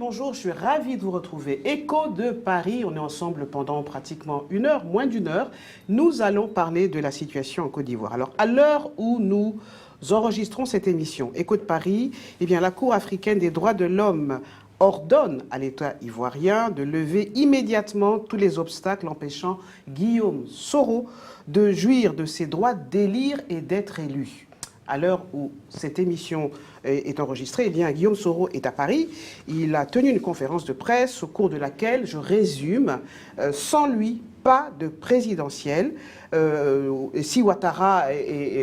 bonjour, je suis ravie de vous retrouver. Écho de Paris, on est ensemble pendant pratiquement une heure, moins d'une heure. Nous allons parler de la situation en Côte d'Ivoire. Alors, à l'heure où nous enregistrons cette émission, Écho de Paris, eh bien, la Cour africaine des droits de l'homme ordonne à l'État ivoirien de lever immédiatement tous les obstacles empêchant Guillaume Soro de jouir de ses droits d'élire et d'être élu. À l'heure où cette émission est enregistrée, eh bien, Guillaume Soro est à Paris. Il a tenu une conférence de presse au cours de laquelle, je résume, sans lui, pas de présidentielle. Si Ouattara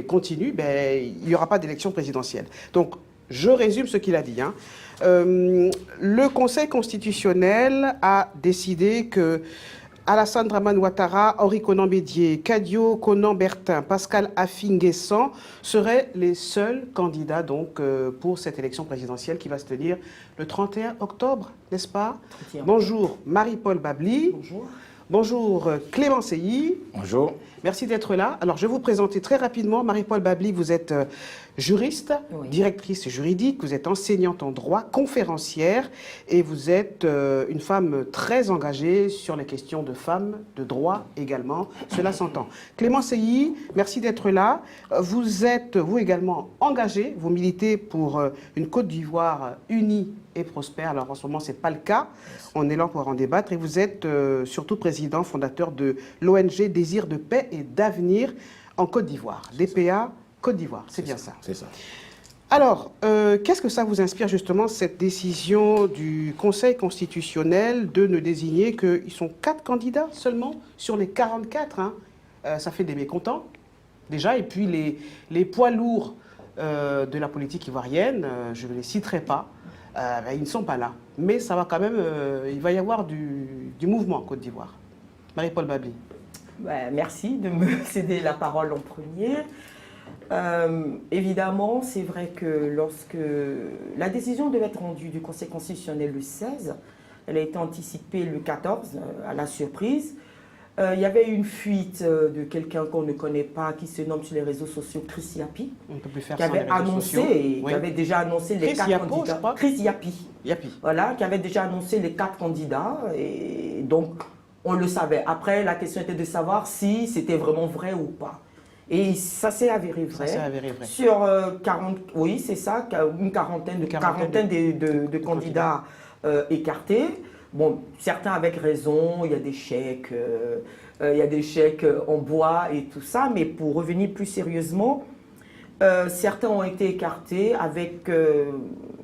continue, ben, il n'y aura pas d'élection présidentielle. Donc, je résume ce qu'il a dit. Le Conseil constitutionnel a décidé que Alassane Dramane Ouattara, Henri Konan Bédié, Kadio Konan Bertin, Pascal Affi-N'Guessan seraient les seuls candidats donc, pour cette élection présidentielle qui va se tenir le 31 octobre, n'est-ce pas? Bonjour Marie-Paul Babli. Bonjour. Bonjour Clément Seilly. Bonjour. Merci d'être là. Alors, je vais vous présenter très rapidement. Marie-Paul Babli, vous êtes juriste, oui, directrice juridique, vous êtes enseignante en droit, conférencière, et vous êtes une femme très engagée sur les questions de femmes, de droit également. Cela s'entend. Clément Seilly, merci d'être là. Vous êtes, vous également, engagé. Vous militez pour une Côte d'Ivoire unie et prospère. Alors, en ce moment, ce n'est pas le cas. On est là pour en débattre. Et vous êtes surtout président, fondateur de l'ONG Désir de paix et d'avenir en Côte d'Ivoire. DPA Côte d'Ivoire, c'est bien ça. C'est ça. Alors, qu'est-ce que ça vous inspire justement, cette décision du Conseil constitutionnel de ne désigner qu'ils sont 4 candidats seulement sur les 44 ça fait des mécontents déjà. Et puis les poids lourds de la politique ivoirienne, je ne les citerai pas, ils ne sont pas là. Mais ça va quand même, il va y avoir du mouvement en Côte d'Ivoire. Marie-Paul Babli. Merci de me céder la parole en premier. Évidemment, c'est vrai que lorsque la décision devait être rendue du Conseil constitutionnel le 16, elle a été anticipée le 14, à la surprise. Il y avait une fuite de quelqu'un qu'on ne connaît pas, qui se nomme sur les réseaux sociaux Chris Yapi, qui avait annoncé, qui avait déjà annoncé les 4 candidats. Chris Yapi. Voilà, qui avait déjà annoncé les 4 candidats, et donc on le savait. Après, la question était de savoir si c'était vraiment vrai ou pas. Et ça s'est avéré vrai. Ça s'est avéré vrai. Sur 40, oui, c'est ça, une quarantaine de candidats écartés. Bon, certains avec raison, il y a des chèques, en bois et tout ça, mais pour revenir plus sérieusement, certains ont été écartés avec,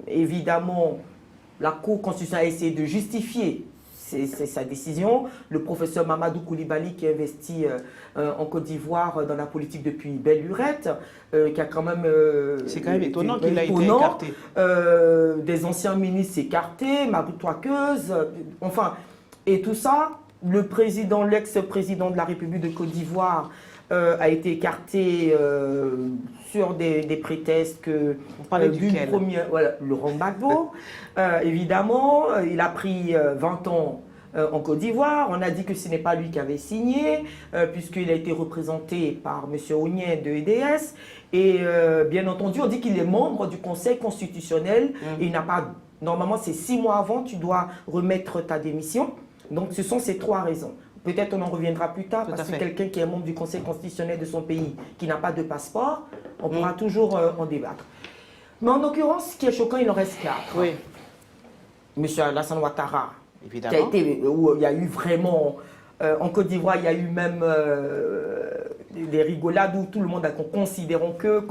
évidemment, la Cour constitutionnelle a essayé de justifier sa décision. Le professeur Mamadou Koulibaly, qui investit en Côte d'Ivoire dans la politique depuis belle lurette, qui a quand même... c'est quand même étonnant qu'il a été écarté. Des anciens ministres écartés, Mabou Touakeuse, enfin, et tout ça, le président, l'ex-président de la République de Côte d'Ivoire a été écarté sur des prétextes que... On parlait duquel voilà, Laurent Gbagbo, évidemment, il a pris 20 ans en Côte d'Ivoire. On a dit que ce n'est pas lui qui avait signé, puisqu'il a été représenté par M. Ognien de EDS. Et bien entendu, on dit qu'il est membre du Conseil constitutionnel. Et il n'a pas... Normalement, c'est 6 mois avant, tu dois remettre ta démission. Donc, ce sont ces 3 raisons. Peut-être on en reviendra plus tard, parce que quelqu'un qui est membre du Conseil constitutionnel de son pays, qui n'a pas de passeport, on pourra toujours en débattre. Mais en l'occurrence, ce qui est choquant, il en reste 4. Oui. Monsieur Alassane Ouattara, évidemment. Où il y a eu vraiment... en Côte d'Ivoire, il y a eu même des rigolades où tout le monde a considérant que,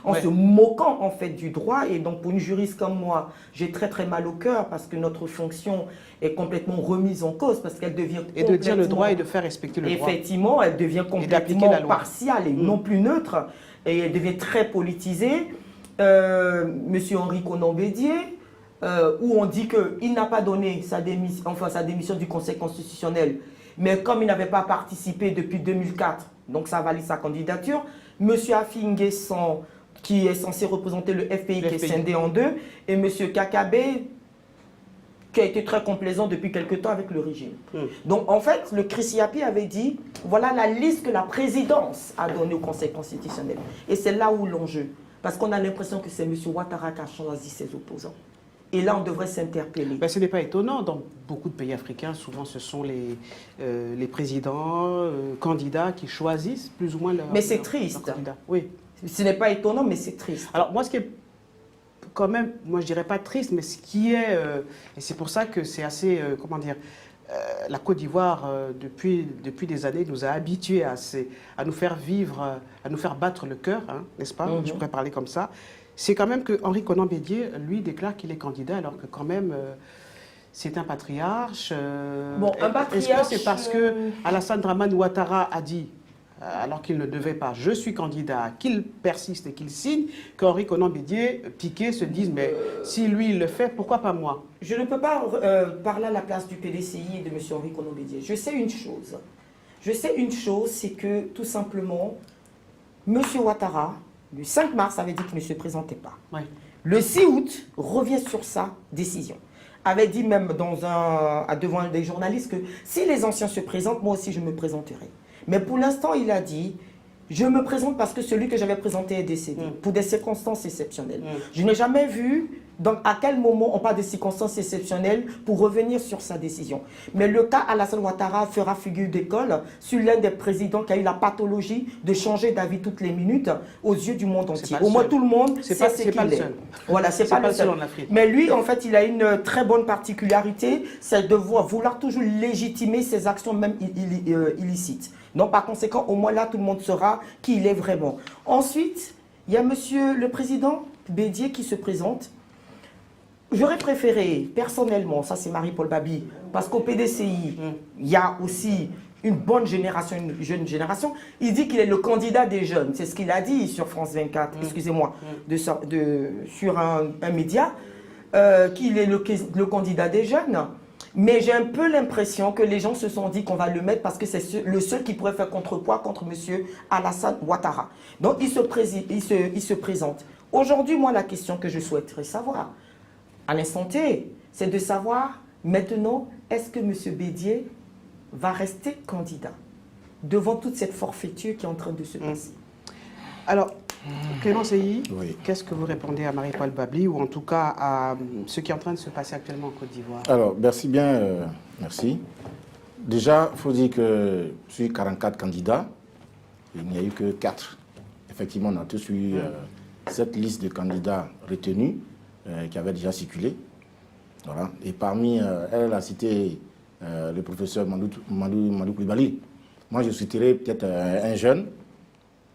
en se moquant en fait du droit. Et donc pour une juriste comme moi, j'ai très très mal au cœur, parce que notre fonction est complètement remise en cause, parce qu'elle devient et de dire le droit et de faire respecter le droit. Effectivement, elle devient complètement partiale et non plus neutre, et elle devient très politisée. Monsieur Henri Konan Bédié, où on dit qu'il n'a pas donné sa démission du Conseil constitutionnel, mais comme il n'avait pas participé depuis 2004, donc ça valide sa candidature. Monsieur Affi-N'Guessan, qui est censé représenter le FPI, qui est scindé en 2, et Monsieur Kakabé, qui a été très complaisant depuis quelque temps avec le régime. Donc en fait, le Chris Yapi avait dit, voilà la liste que la présidence a donnée au Conseil constitutionnel. Et c'est là où l'enjeu. Parce qu'on a l'impression que c'est M. Ouattara qui a choisi ses opposants. Et là, on devrait s'interpeller. Ben, ce n'est pas étonnant. Dans beaucoup de pays africains, souvent, ce sont les présidents, candidats qui choisissent plus ou moins leur Mais c'est leur triste. candidat. Oui. Ce n'est pas étonnant, mais c'est triste. Alors, moi, ce qui est quand même, moi, je dirais pas triste, mais ce qui est, et c'est pour ça que c'est assez, comment dire, la Côte d'Ivoire, depuis des années, nous a habitués à nous faire vivre, à nous faire battre le cœur, hein, n'est-ce pas? Je pourrais parler comme ça. C'est quand même que Henri Konan Bédié, lui, déclare qu'il est candidat, alors que quand même, c'est un patriarche. Bon, un patriarche... Est-ce que c'est parce que Alassane Dramane Ouattara a dit, alors qu'il ne devait pas, je suis candidat, qu'il persiste et qu'il signe, qu'Henri Konan Bédié, piqué, se disent, mais si lui il le fait, pourquoi pas moi? Je ne peux pas parler à la place du PDCI et de M. Henri Konan Bédié. Je sais une chose. Je sais une chose, c'est que tout simplement, M. Ouattara, le 5 mars, avait dit qu'il ne se présentait pas. Ouais. Le 6 août, revient sur sa décision. Avait dit même devant des journalistes que si les anciens se présentent, moi aussi je me présenterai. Mais pour l'instant, il a dit, je me présente parce que celui que j'avais présenté est décédé, pour des circonstances exceptionnelles. Je n'ai jamais vu à quel moment on parle de circonstances exceptionnelles pour revenir sur sa décision. Mais le cas Alassane Ouattara fera figure d'école sur l'un des présidents qui a eu la pathologie de changer d'avis toutes les minutes aux yeux du monde entier. Au moins tout le monde sait ce qu'il est. Voilà, c'est pas le seul en Afrique. Mais lui, en fait, il a une très bonne particularité, c'est de vouloir toujours légitimer ses actions même illicites. Donc, par conséquent, au moins là, tout le monde saura qui il est vraiment. Ensuite, il y a monsieur le président Bédié qui se présente. J'aurais préféré, personnellement, ça c'est Marie-Paul Babi, parce qu'au PDCI, il y a aussi une bonne génération, une jeune génération. Il dit qu'il est le candidat des jeunes. C'est ce qu'il a dit sur France 24, excusez-moi, sur un média, qu'il est le candidat des jeunes. Mais j'ai un peu l'impression que les gens se sont dit qu'on va le mettre parce que c'est le seul qui pourrait faire contrepoids contre M. Alassane Ouattara. Donc il se présente. Aujourd'hui, moi, la question que je souhaiterais savoir, à l'instant T, c'est de savoir maintenant, est-ce que M. Bédié va rester candidat devant toute cette forfaiture qui est en train de se passer? Alors, Clément Seyi, oui. Qu'est-ce que vous répondez à Marie-Paul Babli ou en tout cas à ce qui est en train de se passer actuellement en Côte d'Ivoire? Alors, merci bien, merci. Déjà, il faut dire que sur 44 candidats, il n'y a eu que 4. Effectivement, on a tous eu cette liste de candidats retenus qui avait déjà circulé. Voilà. Et parmi, elle a cité le professeur Madou Koulibaly. Moi, je citerai peut-être un jeune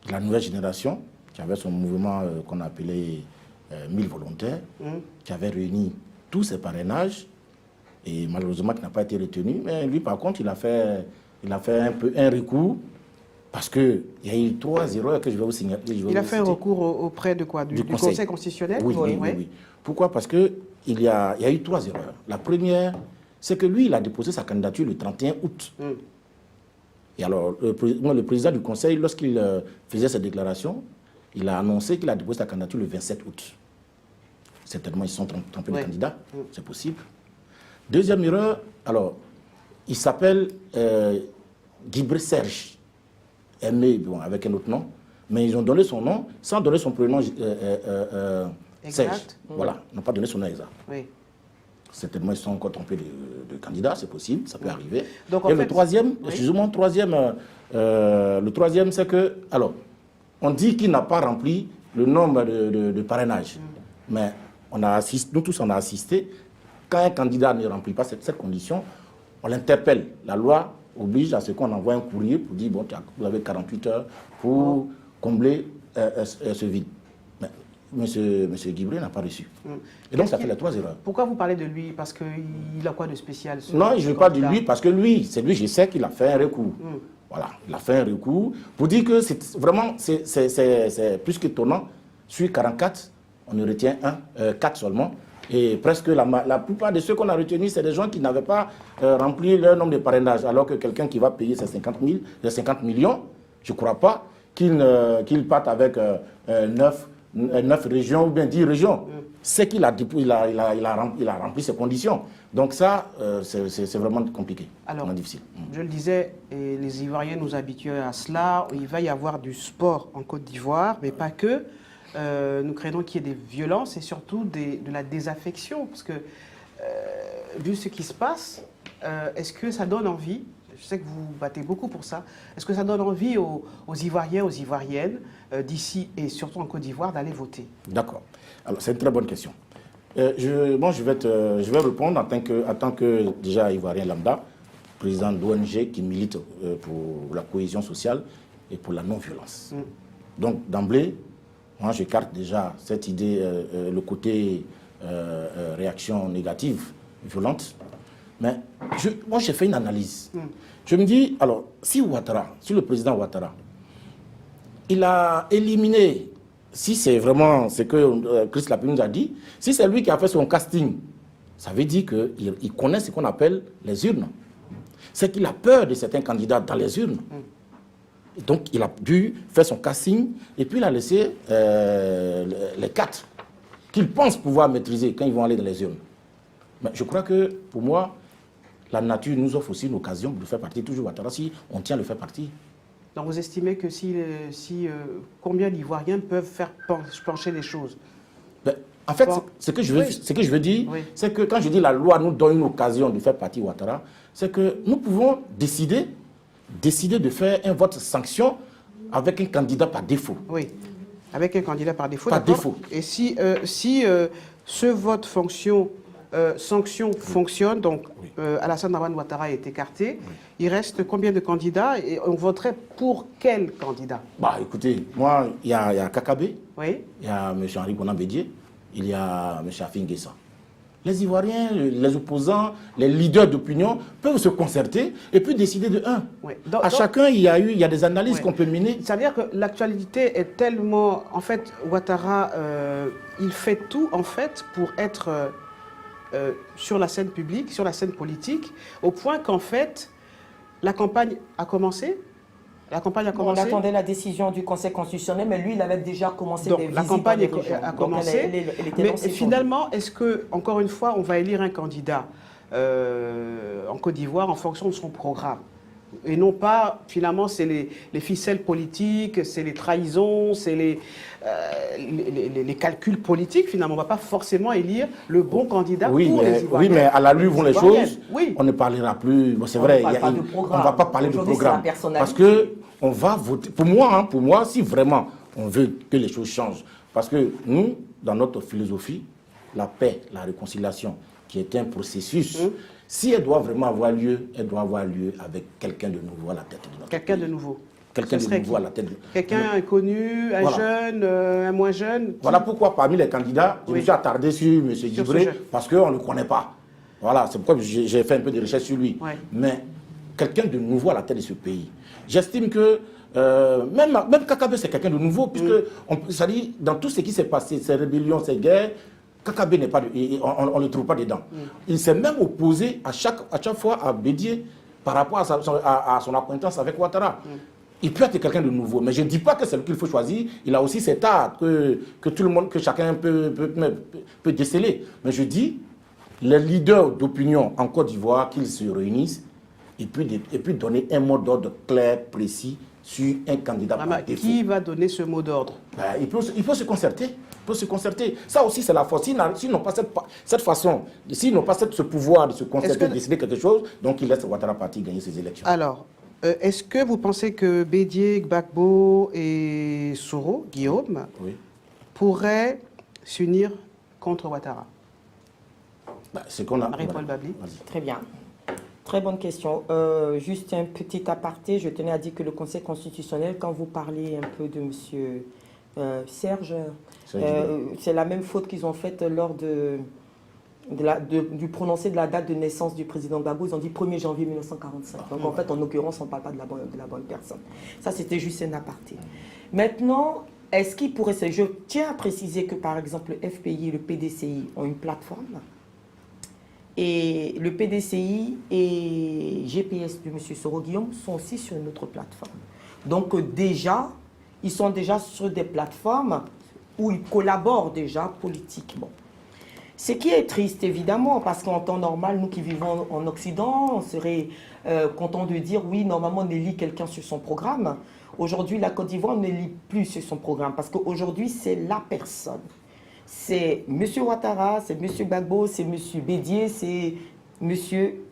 de la nouvelle génération qui avait son mouvement qu'on appelait 1000 volontaires, qui avait réuni tous ses parrainages et malheureusement qui n'a pas été retenu. Mais lui, par contre, il a fait un recours parce qu'il y a eu 3 erreurs que je vais vous signaler. Il a fait un recours auprès de quoi? Du Conseil constitutionnel? Oui. Pourquoi? Parce qu'il y a eu 3 erreurs. La première, c'est que lui, il a déposé sa candidature le 31 août. Et alors, le président du Conseil, lorsqu'il faisait sa déclaration, il a annoncé qu'il a déposé sa candidature le 27 août. Certainement, ils se sont trompés de candidat, c'est possible. Deuxième erreur, alors, il s'appelle Guibré Serge, aimé, bon, avec un autre nom, mais ils ont donné son nom sans donner son prénom Serge. Voilà, ils n'ont pas donné son nom exact. Oui. Certainement, ils se sont encore trompés de candidat, c'est possible, ça peut arriver. Donc, et le troisième, excusez-moi, le troisième, c'est que, alors, on dit qu'il n'a pas rempli le nombre de parrainages. Mais nous tous, on a assisté. Quand un candidat ne remplit pas cette condition, on l'interpelle. La loi oblige à ce qu'on envoie un courrier pour dire, bon, vous avez 48 heures pour combler ce vide. Mais M. Guibré n'a pas reçu. Et donc, ça fait les 3 erreurs. Pourquoi vous parlez de lui? Parce qu'il a quoi de spécial? Non, je ne veux pas de lui, parce que lui, je sais qu'il a fait un recours. Voilà, il a fait un recours pour dire que c'est vraiment, c'est plus qu'étonnant. Sur 44, on ne retient 4 seulement. Et presque la plupart de ceux qu'on a retenus, c'est des gens qui n'avaient pas rempli leur nombre de parrainages. Alors que quelqu'un qui va payer ses 50 millions, je ne crois pas qu'il parte avec 9 régions ou bien 10 régions. C'est qu'il a rempli ses conditions. Donc ça, c'est vraiment compliqué, alors, vraiment difficile. Je le disais, et les Ivoiriens nous habituent à cela. Il va y avoir du sport en Côte d'Ivoire, mais pas que. nous craignons qu'il y ait des violences et surtout de la désaffection. Parce que, vu ce qui se passe, est-ce que ça donne envie, je sais que vous vous battez beaucoup pour ça, est-ce que ça donne envie aux Ivoiriens, aux Ivoiriennes d'ici et surtout en Côte d'Ivoire d'aller voter? D'accord. Alors, c'est une très bonne question. Je vais répondre en tant que déjà Ivoirien lambda, président de l'ONG qui milite pour la cohésion sociale et pour la non-violence. Donc, d'emblée, moi, j'écarte déjà cette idée, le côté réaction négative, violente. Mais moi, j'ai fait une analyse. Je me dis, alors, si le président Ouattara, il a éliminé, si c'est vraiment ce que Chris Lapin nous a dit, si c'est lui qui a fait son casting, ça veut dire qu'il connaît ce qu'on appelle les urnes. C'est qu'il a peur de certains candidats dans les urnes. Et donc, il a dû faire son casting et puis il a laissé les 4 qu'il pense pouvoir maîtriser quand ils vont aller dans les urnes. Mais je crois que, pour moi, la nature nous offre aussi une occasion de faire partie toujours Ouattara si on tient à le faire partie. Donc vous estimez que combien d'Ivoiriens peuvent faire pencher les choses? Ben, en fait, bon. ce que je veux dire, c'est que quand je dis la loi nous donne une occasion de faire partie Ouattara, c'est que nous pouvons décider de faire un vote sanction avec un candidat par défaut. Oui, avec un candidat par défaut. Par défaut. Et si ce vote sanction fonctionne, donc Alassane Dramane Ouattara est écarté, il reste combien de candidats et on voterait pour quel candidat? Bah écoutez, moi, il y a Kakabe, oui. Il y a M. Henri Konan Bédié, il y a M. Afin Guessa. Les Ivoiriens, les opposants, les leaders d'opinion peuvent se concerter et puis décider de un. Oui. Chacun, il y a des analyses qu'on peut mener. C'est-à-dire que l'actualité est tellement... En fait, Ouattara, il fait tout, en fait, pour être sur la scène publique, sur la scène politique, au point qu'en fait, la campagne a commencé. On attendait la décision du Conseil constitutionnel, mais lui, il avait déjà commencé donc, des visites la campagne dans les régions. a commencé. Elle était mais finalement, est-ce que, encore une fois, on va élire un candidat en Côte d'Ivoire en fonction de son programme? Et non pas, finalement, c'est les ficelles politiques, c'est les trahisons, c'est les calculs politiques. Finalement, on ne va pas forcément élire le bon candidat pour les Ivoiriens. Oui, mais à la vue vont les choses, oui. On ne parlera plus. Bon, c'est vrai, on ne va pas parler de programme. Parce qu'on va voter. Pour moi, si vraiment on veut que les choses changent, parce que nous, dans notre philosophie, la paix, la réconciliation, qui est un processus, si elle doit vraiment avoir lieu, elle doit avoir lieu avec quelqu'un de nouveau à la tête de notre pays. Quelqu'un de nouveau. Quelqu'un de nouveau à la tête. Quelqu'un inconnu, un jeune, un moins jeune. Voilà pourquoi parmi les candidats, je me suis attardé sur M. Djibré, parce qu'on ne le connaît pas. Voilà, c'est pourquoi j'ai fait un peu de recherche sur lui. Ouais. Mais quelqu'un de nouveau à la tête de ce pays. J'estime que même Kakabe, c'est quelqu'un de nouveau, puisque ça dit, dans tout ce qui s'est passé, ces rébellions, ces guerres, Kakabe n'est pas, on ne le trouve pas dedans. Il s'est même opposé à chaque fois à Bédié par rapport à son acquaintance avec Ouattara. Il peut être quelqu'un de nouveau, mais je ne dis pas que c'est lui qu'il faut choisir. Il a aussi cet art que tout le monde, que chacun peut déceler. Mais je dis, les leaders d'opinion en Côte d'Ivoire, qu'ils se réunissent et puis donner un mot d'ordre clair, précis sur un candidat par défaut. Qui va donner ce mot d'ordre? Il peut se concerter. Ça aussi, c'est la force. S'ils n'ont pas cette façon, s'ils n'ont pas ce pouvoir de se concerter, de décider quelque chose, donc ils laissent Ouattara parti gagner ces élections. Alors, est-ce que vous pensez que Bédié, Gbagbo et Soro, Guillaume, pourraient s'unir contre Ouattara? C'est qu'on a. Marie-Paul Babli. Très bien. Très bonne question. Juste un petit aparté, je tenais à dire que le Conseil constitutionnel, quand vous parlez un peu de M. Serge, c'est la même faute qu'ils ont faite lors du prononcé de la date de naissance du président Gbagbo. Ils ont dit 1er janvier 1945. Donc en fait, en l'occurrence, on ne parle pas de la bonne personne. Ça, c'était juste un aparté. Maintenant, est-ce qu'il pourrait... Je tiens à préciser que, par exemple, le FPI et le PDCI ont une plateforme. Et le PDCI et GPS de M. Soro Guillaume sont aussi sur une autre plateforme. Donc déjà, ils sont déjà sur des plateformes où ils collaborent déjà politiquement. Ce qui est triste, évidemment, parce qu'en temps normal, nous qui vivons en Occident, on serait content de dire, oui, normalement, on élit quelqu'un sur son programme. Aujourd'hui, la Côte d'Ivoire ne lit plus sur son programme, parce qu'aujourd'hui, c'est la personne. C'est M. Ouattara, c'est M. Gbagbo, c'est M. Bédié, c'est M.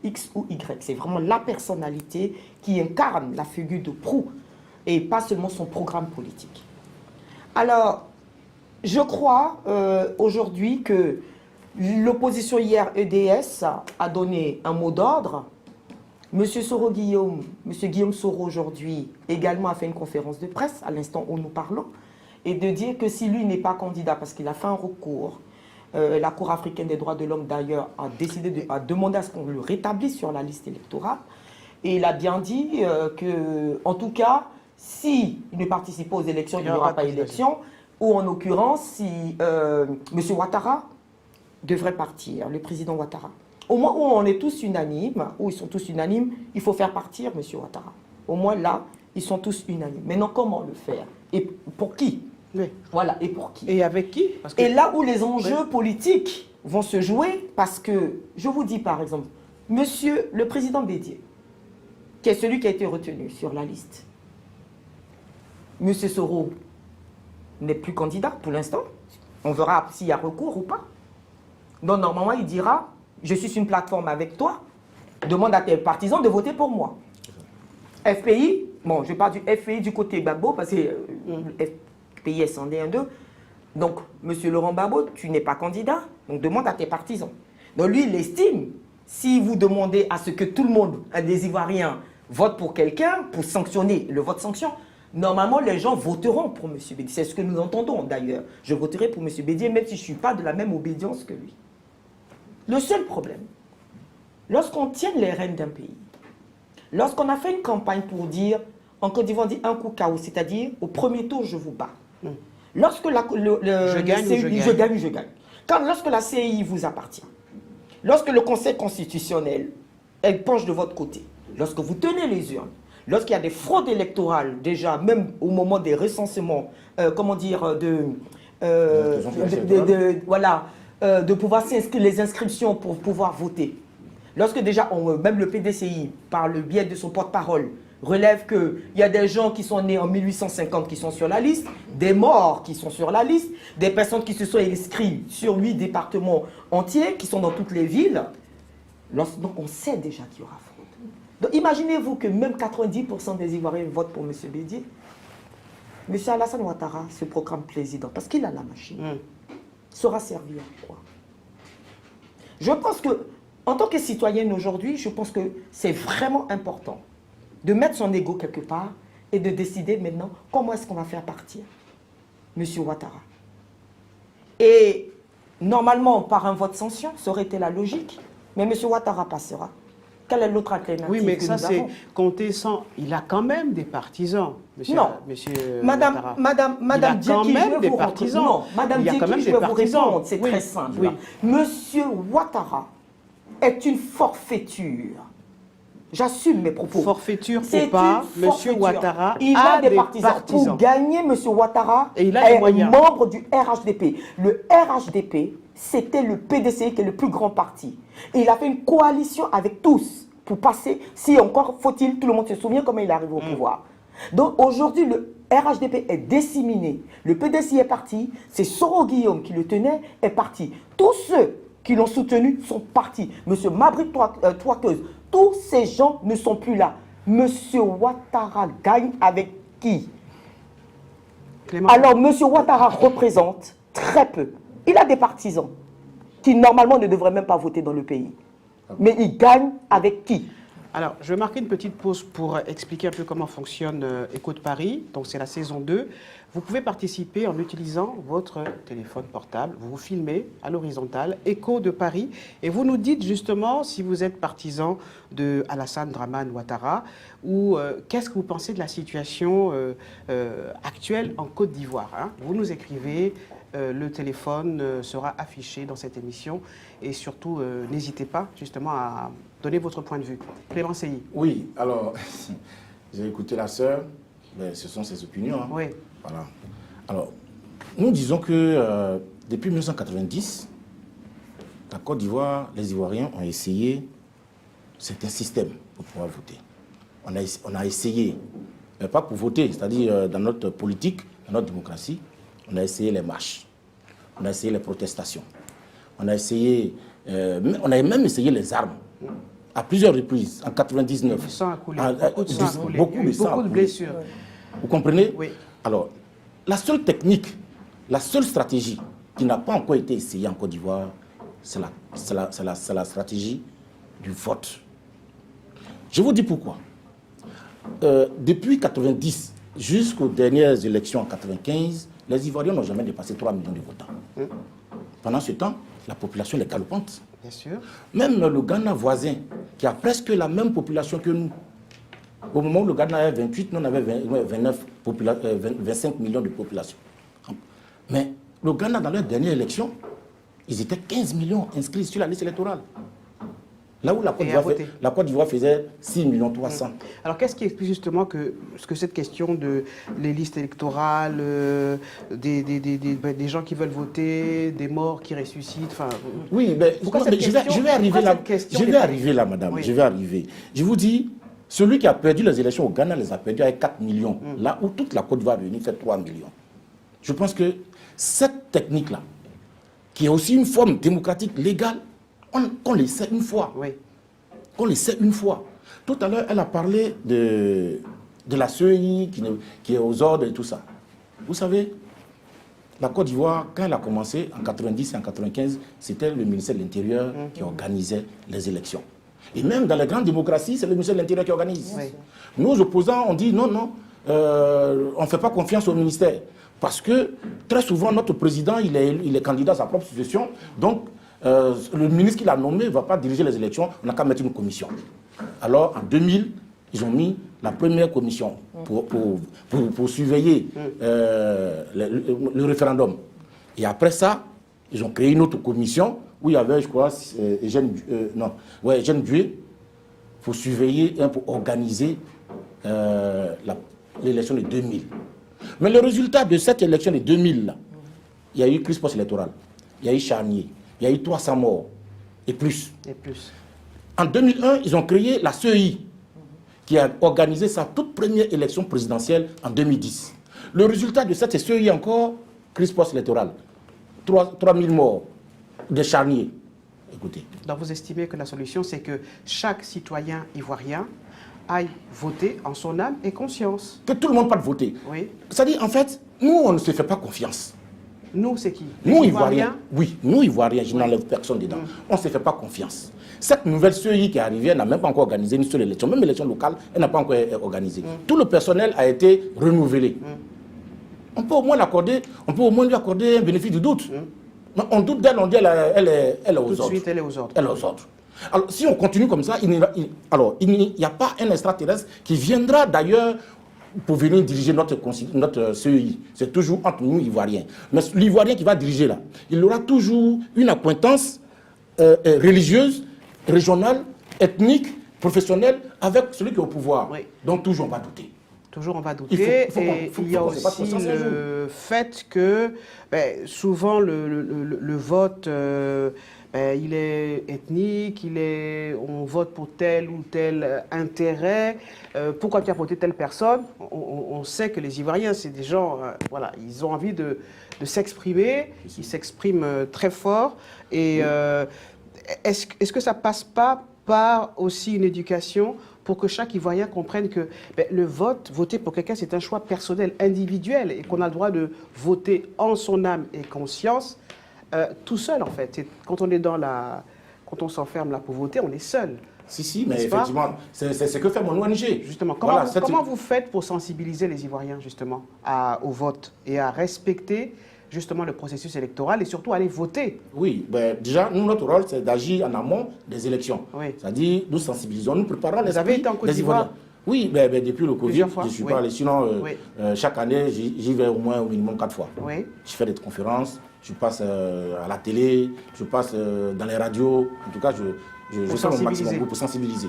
X ou Y. C'est vraiment la personnalité qui incarne la figure de proue, et pas seulement son programme politique. Alors, je crois aujourd'hui que l'opposition hier, EDS, a donné un mot d'ordre. M. Guillaume Soro aujourd'hui également a fait une conférence de presse à l'instant où nous parlons, et de dire que si lui n'est pas candidat, parce qu'il a fait un recours, la Cour africaine des droits de l'homme d'ailleurs a décidé a demandé à ce qu'on le rétablisse sur la liste électorale, et il a bien dit que, en tout cas, s'il ne participe pas aux élections, il n'y aura pas d'élection, ou en l'occurrence, si M. Ouattara devrait partir, le président Ouattara. Au moins où on est tous unanimes, où ils sont tous unanimes, il faut faire partir M. Ouattara. Au moins là, ils sont tous unanimes. Maintenant, comment le faire? Et pour qui? Oui. Voilà, et pour qui? Et avec qui? Parce que... Et là où les enjeux politiques vont se jouer, parce que, je vous dis par exemple, monsieur le président Bédié, qui est celui qui a été retenu sur la liste, M. Soro n'est plus candidat pour l'instant. On verra s'il y a recours ou pas. Donc normalement, il dira, je suis sur une plateforme avec toi, demande à tes partisans de voter pour moi. FPI, bon, je parle du FPI du côté Gbagbo, parce que FPI est scindé en deux. Donc, M. Laurent Gbagbo, tu n'es pas candidat, donc demande à tes partisans. Donc lui, il estime, si vous demandez à ce que tout le monde, des Ivoiriens, vote pour quelqu'un, pour sanctionner le vote sanction, normalement, les gens voteront pour M. Bédié. C'est ce que nous entendons d'ailleurs. Je voterai pour M. Bédié, même si je ne suis pas de la même obédience que lui. Le seul problème, lorsqu'on tient les rênes d'un pays, lorsqu'on a fait une campagne pour dire, en Côte d'Ivoire, on dit un coup KO, c'est-à-dire au premier tour, je vous bats. Lorsque je gagne. Lorsque la CEI vous appartient, lorsque le Conseil constitutionnel elle penche de votre côté, lorsque vous tenez les urnes, lorsqu'il y a des fraudes électorales, déjà, même au moment des recensements, de pouvoir s'inscrire, les inscriptions pour pouvoir voter. Lorsque déjà, même le PDCI, par le biais de son porte-parole, relève qu'il y a des gens qui sont nés en 1850 qui sont sur la liste, des morts qui sont sur la liste, des personnes qui se sont inscrites sur 8 départements entiers, qui sont dans toutes les villes. Donc on sait déjà qu'il y aura fraude. Donc imaginez-vous que même 90% des Ivoiriens votent pour M. Bédié. M. Alassane Ouattara se proclame président parce qu'il a la machine. Saura servir à quoi? Je pense que, en tant que citoyenne aujourd'hui, je pense que c'est vraiment important de mettre son ego quelque part et de décider maintenant comment est-ce qu'on va faire partir M. Ouattara. Et normalement, par un vote sanction, ça aurait été la logique, mais M. Ouattara passera. Quelle est l'autre alternative? Oui, mais ça, c'est compter sans... Il a quand même des partisans, monsieur. Non, Madame Dieki, je vais vous partisans. Non, Madame Dieki, je vais vous répondre. C'est très simple. Oui. Monsieur Ouattara est une forfaiture. J'assume mes propos. Forfaiture ou pas, monsieur Ouattara il a des partisans. Pour gagner, monsieur Ouattara est membre du RHDP. Le RHDP, c'était le PDCI qui est le plus grand parti. Et il a fait une coalition avec tous pour passer, si encore faut-il, tout le monde se souvient comment il arrive au pouvoir. Donc aujourd'hui, le RHDP est disséminé. Le PDCI est parti. C'est Soro Guillaume qui le tenait, est parti. Tous ceux qui l'ont soutenu sont partis. Monsieur Mabri Touakeuse, tous ces gens ne sont plus là. Monsieur Ouattara gagne avec qui? Clément. Alors, monsieur Ouattara représente très peu. Il a des partisans qui, normalement, ne devraient même pas voter dans le pays. Mais il gagne avec qui? Alors, je vais marquer une petite pause pour expliquer un peu comment fonctionne Écho de Paris. Donc, c'est la saison 2. Vous pouvez participer en utilisant votre téléphone portable. Vous vous filmez à l'horizontale, Écho de Paris, et vous nous dites justement si vous êtes partisan de Alassane Dramane Ouattara ou qu'est-ce que vous pensez de la situation actuelle en Côte d'Ivoire. Hein. Vous nous écrivez, le téléphone sera affiché dans cette émission et surtout, n'hésitez pas justement à donner votre point de vue. Clément Seyi. Oui, alors, j'ai écouté la sœur, mais ce sont ses opinions. Hein. Oui. Voilà. Alors, nous disons que depuis 1990, la Côte d'Ivoire, les Ivoiriens ont essayé certains systèmes pour pouvoir voter. On a essayé, mais pas pour voter, c'est-à-dire dans notre politique, dans notre démocratie, on a essayé les marches, on a essayé les protestations, on a même essayé les armes à plusieurs reprises, en 99. Le sang a coulé, beaucoup de sang a coulé, beaucoup de blessures. Vous comprenez? Oui. Alors, la seule technique, la seule stratégie qui n'a pas encore été essayée en Côte d'Ivoire, c'est la stratégie du vote. Je vous dis pourquoi. Depuis 1990 jusqu'aux dernières élections en 1995, les Ivoiriens n'ont jamais dépassé 3 millions de votants. Pendant ce temps, la population est galopante. Bien sûr. Même le Ghana voisin, qui a presque la même population que nous, au moment où le Ghana avait 28, nous on avait 25 millions de population. Mais le Ghana, dans leur dernière élection, ils étaient 15 millions inscrits sur la liste électorale. Là où la Côte d'Ivoire faisait 6 millions 300. Alors qu'est-ce qui explique justement que cette question de les listes électorales, des gens qui veulent voter, des morts qui ressuscitent, enfin... Oui, mais je vais arriver là, madame, oui. Je vais arriver. Je vous dis, celui qui a perdu les élections au Ghana les a perdues avec 4 millions, là où toute la Côte d'Ivoire est venue fait 3 millions. Je pense que cette technique-là, qui est aussi une forme démocratique légale, qu'on l'essaie une fois. Oui. Qu'on l'essaie une fois. Tout à l'heure, elle a parlé de la CEI qui est aux ordres et tout ça. Vous savez, la Côte d'Ivoire, quand elle a commencé, en 90 et en 95, c'était le ministère de l'Intérieur qui organisait les élections. Et même dans les grandes démocraties, c'est le ministère de l'Intérieur qui organise. Oui. Nous, opposants, on dit non, on ne fait pas confiance au ministère. Parce que très souvent, notre président, il est candidat à sa propre succession. Donc, le ministre qui l'a nommé ne va pas diriger les élections, on n'a qu'à mettre une commission. Alors, en 2000, ils ont mis la première commission pour surveiller le référendum. Et après ça, ils ont créé une autre commission où il y avait, je crois, Eugène Bué pour surveiller, pour organiser l'élection de 2000. Mais le résultat de cette élection de 2000, là, il y a eu crise post-électorale, il y a eu charnier. Il y a eu 300 morts et plus. En 2001, ils ont créé la CEI, qui a organisé sa toute première élection présidentielle en 2010. Le résultat de cette CEI encore, crise post-électorale. 3000 morts, des charniers. Écoutez. Donc vous estimez que la solution, c'est que chaque citoyen ivoirien aille voter en son âme et conscience. Que tout le monde parte voter. Oui. C'est-à-dire, en fait, nous, on ne se fait pas confiance. Nous, c'est qui? Nous, Ivoiriens. Oui, nous, Ivoiriens, je n'enlève personne dedans. On ne se fait pas confiance. Cette nouvelle CEI qui est arrivée, elle n'a même pas encore organisé une seule élection. Même l'élection locale, elle n'a pas encore organisé. Tout le personnel a été renouvelé. On peut au moins lui accorder un bénéfice du doute. Mais on doute d'elle, on dit elle est aux ordres. Tout de suite, elle est aux ordres. Elle est aux ordres. Alors, si on continue comme ça, il n'y a pas un extraterrestre qui viendra d'ailleurs pour venir diriger notre CEI. C'est toujours entre nous, Ivoiriens. Mais l'Ivoirien qui va diriger là, il aura toujours une acquaintance religieuse, régionale, ethnique, professionnelle avec celui qui est au pouvoir. Oui. Donc toujours on va douter. Toujours on va douter. Il y a aussi le fait que souvent le vote... il est ethnique, on vote pour tel ou tel intérêt. Pourquoi tu as voté telle personne? On sait que les Ivoiriens, c'est des gens, voilà, ils ont envie de s'exprimer, ils s'expriment très fort. Et est-ce que ça passe pas par aussi une éducation pour que chaque Ivoirien comprenne que le voter pour quelqu'un, c'est un choix personnel, individuel, et qu'on a le droit de voter en son âme et conscience, tout seul, en fait. Quand on s'enferme là pour voter, on est seul. Si, mais effectivement, c'est ce que fait mon ONG. Justement, comment vous faites pour sensibiliser les Ivoiriens, justement, au vote et à respecter, justement, le processus électoral et surtout aller voter? Oui, déjà, nous, notre rôle, c'est d'agir en amont des élections. Oui. C'est-à-dire, nous sensibilisons, nous préparons les Ivoiriens. Oui, depuis le Covid, je suis pas allé. Sinon, chaque année, j'y vais au minimum 4 fois. Oui. Je fais des conférences, je passe à la télé, je passe dans les radios. En tout cas, je fais mon maximum pour sensibiliser.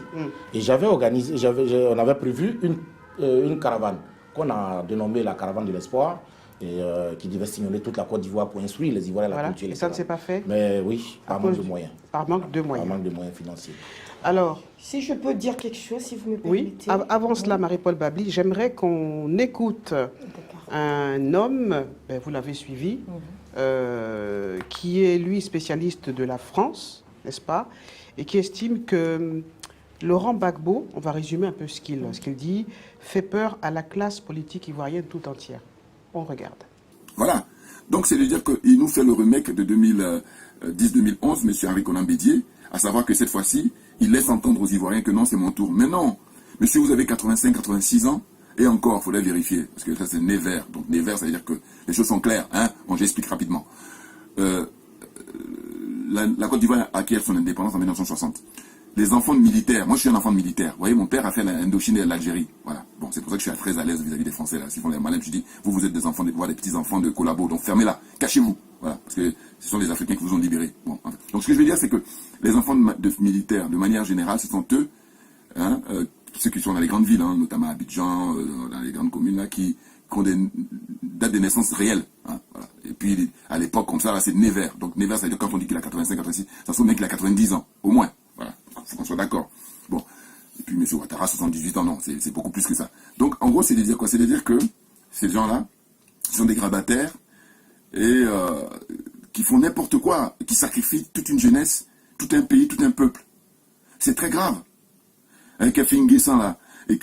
Et on avait prévu une caravane qu'on a dénommée la caravane de l'espoir, et qui devait signaler toute la Côte d'Ivoire pour instruire les Ivoiriens à la Voilà. culture. Et ça ne s'est pas fait Mais oui, par manque de moyens. Par manque de moyens. Par manque de moyens financiers. Alors, Si je peux dire quelque chose, si vous me oui, permettez. avant cela, Marie-Paul Babli, j'aimerais qu'on écoute un homme, vous l'avez suivi, qui est lui spécialiste de la France, n'est-ce pas, et qui estime que Laurent Gbagbo, on va résumer un peu ce qu'il dit, fait peur à la classe politique ivoirienne tout entière. On regarde. Voilà. Donc, c'est de dire qu'il nous fait le remake de 2010-2011, M. Henri Konan Bédier, à savoir que cette fois-ci, il laisse entendre aux Ivoiriens que non, c'est mon tour. Mais non, monsieur, vous avez 85-86 ans, et encore, il faudrait vérifier, parce que ça, c'est né vert. Donc, né vert, ça veut dire que les choses sont claires. Hein. Bon, j'explique rapidement. La Côte d'Ivoire acquiert son indépendance en 1960. Les enfants de militaires, moi je suis un enfant de militaire. Vous voyez, mon père a fait l'Indochine et l'Algérie. Voilà. Bon, c'est pour ça que je suis très à l'aise vis-à-vis des Français là. S'ils font les malins, je dis, vous êtes des enfants, des petits enfants de collabos, donc fermez-la, cachez-vous. Voilà, parce que ce sont les Africains qui vous ont libérés. Bon, enfin. Donc ce que je veux dire, c'est que les enfants de militaires, de manière générale, ce sont eux, hein, ceux qui sont dans les grandes villes, hein, notamment à Abidjan, dans les grandes communes là, qui ont des dates de naissance réelles. Hein, voilà. Et puis à l'époque comme ça, là, c'est né vert. Donc né vert, ça veut dire quand on dit qu'il a 85, 86, ça se trouve bien qu'il a 90 ans, au moins. Voilà, il faut qu'on soit d'accord. Bon, et puis M. Ouattara, 78 ans, non, c'est beaucoup plus que ça. Donc, en gros, c'est de dire quoi? C'est de dire que ces gens-là sont des grabataires et qui font n'importe quoi, qui sacrifient toute une jeunesse, tout un pays, tout un peuple. C'est très grave. Avec un Finguessan, là. Et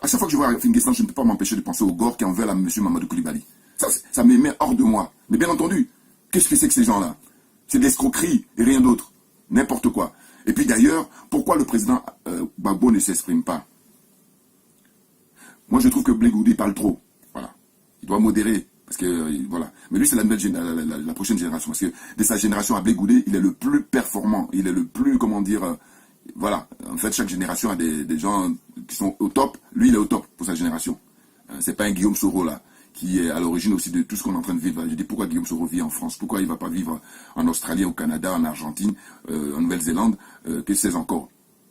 à chaque fois que je vois un Finguessan, je ne peux pas m'empêcher de penser au gore qui en veulent à M. Mamadou Koulibaly. Ça me met hors de moi. Mais bien entendu, qu'est-ce que c'est que ces gens-là? C'est de l'escroquerie et rien d'autre. N'importe quoi. Et puis d'ailleurs, pourquoi le président Gbagbo ne s'exprime pas? Moi, je trouve que Blé Goudé parle trop. Voilà. Il doit modérer. Parce que, voilà. Mais lui, c'est la prochaine génération. Parce que de sa génération à Blé Goudé, il est le plus performant. Il est le plus, comment dire... voilà. En fait, chaque génération a des gens qui sont au top. Lui, il est au top pour sa génération. C'est pas un Guillaume Soro, là, qui est à l'origine aussi de tout ce qu'on est en train de vivre. Je dis, pourquoi Guillaume Soro vit en France? Pourquoi il ne va pas vivre en Australie, au Canada, en Argentine, en Nouvelle-Zélande, que sais-je encore,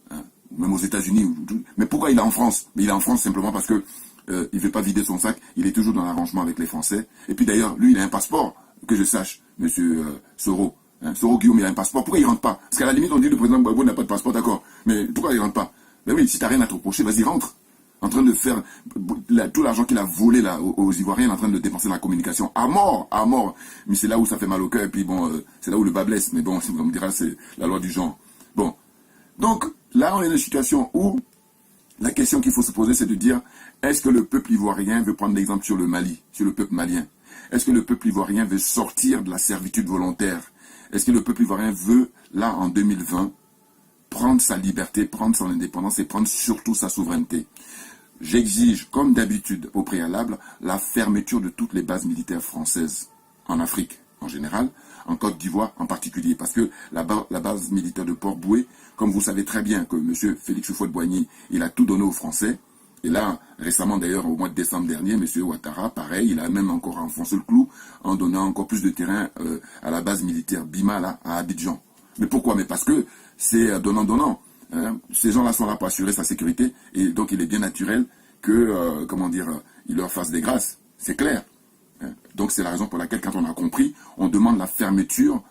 hein, même aux États-Unis. Mais pourquoi il est en France? Mais il est en France simplement parce que il ne veut pas vider son sac. Il est toujours dans l'arrangement avec les Français. Et puis d'ailleurs, lui, il a un passeport, que je sache, monsieur Soro. Hein, Soro Guillaume, il a un passeport. Pourquoi il ne rentre pas? Parce qu'à la limite, on dit le président Gbagbo n'a pas de passeport, d'accord. Mais pourquoi il ne rentre pas? Ben oui, si tu n'as rien à te reprocher, vas-y, rentre. En train de faire tout l'argent qu'il a volé là, aux Ivoiriens, en train de dépenser dans la communication à mort, à mort. Mais c'est là où ça fait mal au cœur, et puis bon, c'est là où le bas blesse. Mais bon, on me dira, c'est la loi du genre. Bon. Donc, là, on est dans une situation où la question qu'il faut se poser, c'est de dire, est-ce que le peuple ivoirien veut prendre l'exemple sur le Mali, sur le peuple malien? Est-ce que le peuple ivoirien veut sortir de la servitude volontaire? Est-ce que le peuple ivoirien veut, là, en 2020, prendre sa liberté, prendre son indépendance et prendre surtout sa souveraineté? J'exige, comme d'habitude, au préalable, la fermeture de toutes les bases militaires françaises en Afrique en général, en Côte d'Ivoire en particulier. Parce que la base militaire de Port-Boué, comme vous savez très bien que M. Félix Houphouët-Boigny, il a tout donné aux Français. Et là, récemment d'ailleurs, au mois de décembre dernier, M. Ouattara, pareil, il a même encore enfoncé le clou en donnant encore plus de terrain à la base militaire Bima, là, à Abidjan. Mais pourquoi? Mais parce que c'est donnant-donnant. Hein. Ces gens-là sont là pour assurer sa sécurité, et donc il est bien naturel que, il leur fasse des grâces. C'est clair. Hein. Donc c'est la raison pour laquelle, quand on a compris, on demande la fermeture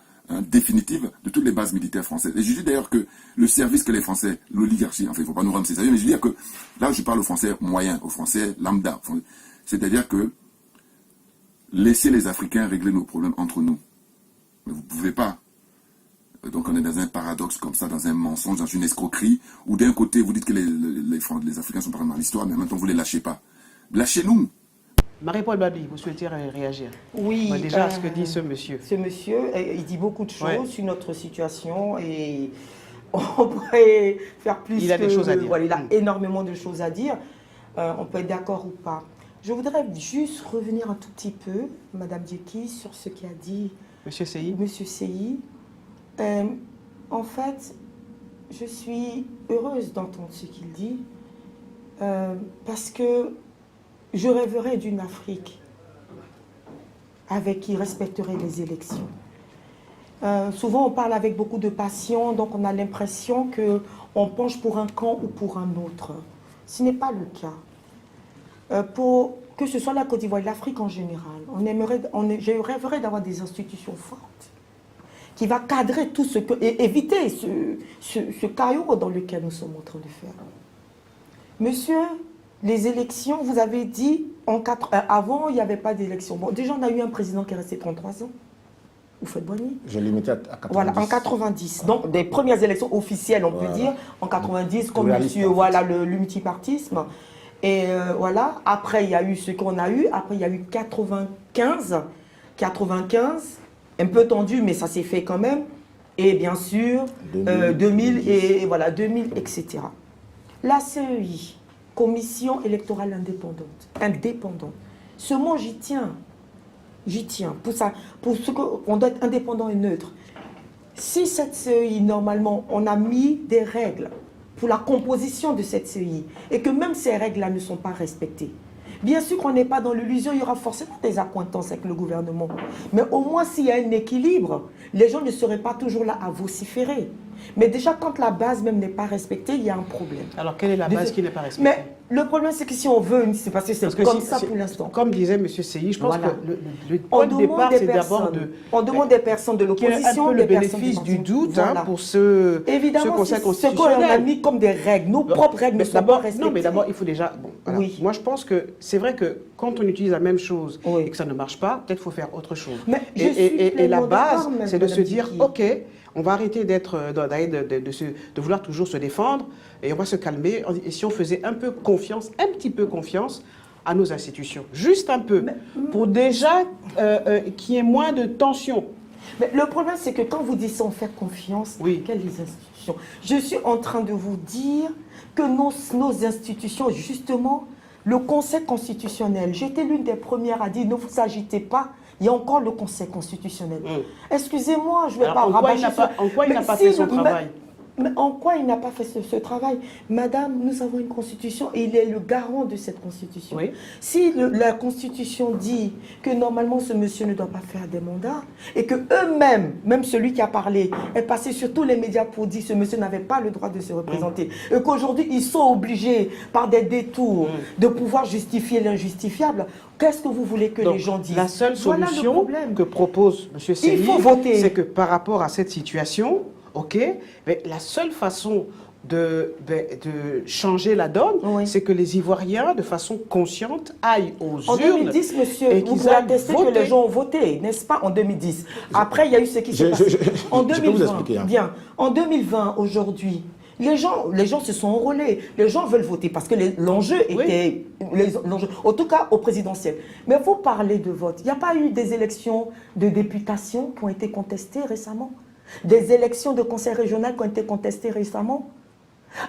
définitive de toutes les bases militaires françaises. Et je dis d'ailleurs que le service que les Français, l'oligarchie, enfin il ne faut pas nous rendre ces sérieux, mais je veux dire que, là je parle aux Français moyens, aux Français lambda, c'est-à-dire que laissez les Africains régler nos problèmes entre nous. Mais vous ne pouvez pas. Donc on est dans un paradoxe comme ça, dans un mensonge, dans une escroquerie, où d'un côté vous dites que les Africains sont pas dans l'histoire, mais en même temps vous ne les lâchez pas. Lâchez-nous. Marie-Paul Babli, vous souhaitez réagir? Oui. Déjà, ce que dit ce monsieur. Ce monsieur, il dit beaucoup de choses sur notre situation et on pourrait faire plus. Il a des choses à dire. Voilà, il a énormément de choses à dire. On peut être d'accord ou pas. Je voudrais juste revenir un tout petit peu, Madame Dieki, sur ce qu'a dit Monsieur Seyi. Monsieur Seyi. En fait, je suis heureuse d'entendre ce qu'il dit parce que je rêverais d'une Afrique qui respecterait les élections. Souvent, on parle avec beaucoup de passion, donc on a l'impression qu'on penche pour un camp ou pour un autre. Ce n'est pas le cas. Pour que ce soit la Côte d'Ivoire et l'Afrique en général, je rêverais d'avoir des institutions fortes qui va cadrer tout ce que... et éviter ce chaos dans lequel nous sommes en train de faire. Monsieur, les élections, vous avez dit, avant, il n'y avait pas d'élection. Bon, déjà, on a eu un président qui est resté 33 ans. Vous faites Boigny. Je l'ai mis à 90. Voilà, en 90. Donc, des premières élections officielles, on peut dire, en 90, comme monsieur, voilà, le multipartisme. Et voilà, après, il y a eu ce qu'on a eu. Après, il y a eu 95, un peu tendu, mais ça s'est fait quand même. Et bien sûr, 2000, et voilà, 2000, etc. La CEI, Commission électorale indépendante. Ce mot, j'y tiens. J'y tiens. Pour ce qu'on doit être indépendant et neutre. Si cette CEI, normalement, on a mis des règles pour la composition de cette CEI et que même ces règles-là ne sont pas respectées, bien sûr qu'on n'est pas dans l'illusion, il y aura forcément des accointances avec le gouvernement. Mais au moins, s'il y a un équilibre, les gens ne seraient pas toujours là à vociférer. Mais déjà, quand la base même n'est pas respectée, il y a un problème. Alors, quelle est la base qui n'est pas respectée? Mais le problème, c'est que si on veut, c'est parce que c'est comme ça pour l'instant. Comme disait M. Seyi, je pense Voilà. que le point de départ, c'est d'abord de... On demande des personnes de l'opposition, un peu des le bénéfice du doute voilà. pour ce Conseil constitutionnel. Ce qu'on a mis comme des règles, nos propres règles ne sont pas respectées. Non, mais d'abord, il faut déjà... Bon, voilà. Oui. Moi, je pense que c'est vrai que quand on utilise la même chose Oui. et que ça ne marche pas, peut-être qu'il faut faire autre chose. Mais Et la base, c'est de se dire, Diki. OK, on va arrêter de vouloir toujours se défendre et on va se calmer. Et si on faisait un petit peu confiance à nos institutions, juste un peu, pour déjà qu'il y ait moins de tension. Mais le problème, c'est que quand vous dites sans faire confiance, Oui. quelles institutions? Je suis en train de vous dire que nos institutions, justement, le Conseil constitutionnel, j'étais l'une des premières à dire ne vous agitez pas. Il y a encore le Conseil constitutionnel. Excusez-moi, je ne vais pas rabâcher en quoi il n'a pas fait son travail? Mais en quoi il n'a pas fait ce travail? Madame, nous avons une constitution et il est le garant de cette constitution. Oui. Si la constitution dit que normalement ce monsieur ne doit pas faire des mandats et que eux-mêmes, même celui qui a parlé, est passé sur tous les médias pour dire que ce monsieur n'avait pas le droit de se représenter et qu'aujourd'hui ils sont obligés par des détours de pouvoir justifier l'injustifiable, qu'est-ce que vous voulez que les gens disent? La seule solution que propose M. Seyi, il faut voter. C'est que par rapport à cette situation, OK, mais la seule façon de changer la donne, Oui. c'est que les Ivoiriens, de façon consciente, aillent aux En urnes. 2010, monsieur, et vous qu'ils pouvez aillent attester que voter. les gens ont voté, n'est-ce pas, en 2010. Après, il y a eu ce qui s'est passé. En je peux vous 2020, expliquer, hein. bien, en 2020, aujourd'hui, les gens se sont enrôlés. Les gens veulent voter parce que l'enjeu était... En tout cas, au présidentiel. Mais vous parlez de vote. Il n'y a pas eu des élections de députation qui ont été contestées récemment? Des élections de conseil régional qui ont été contestées récemment?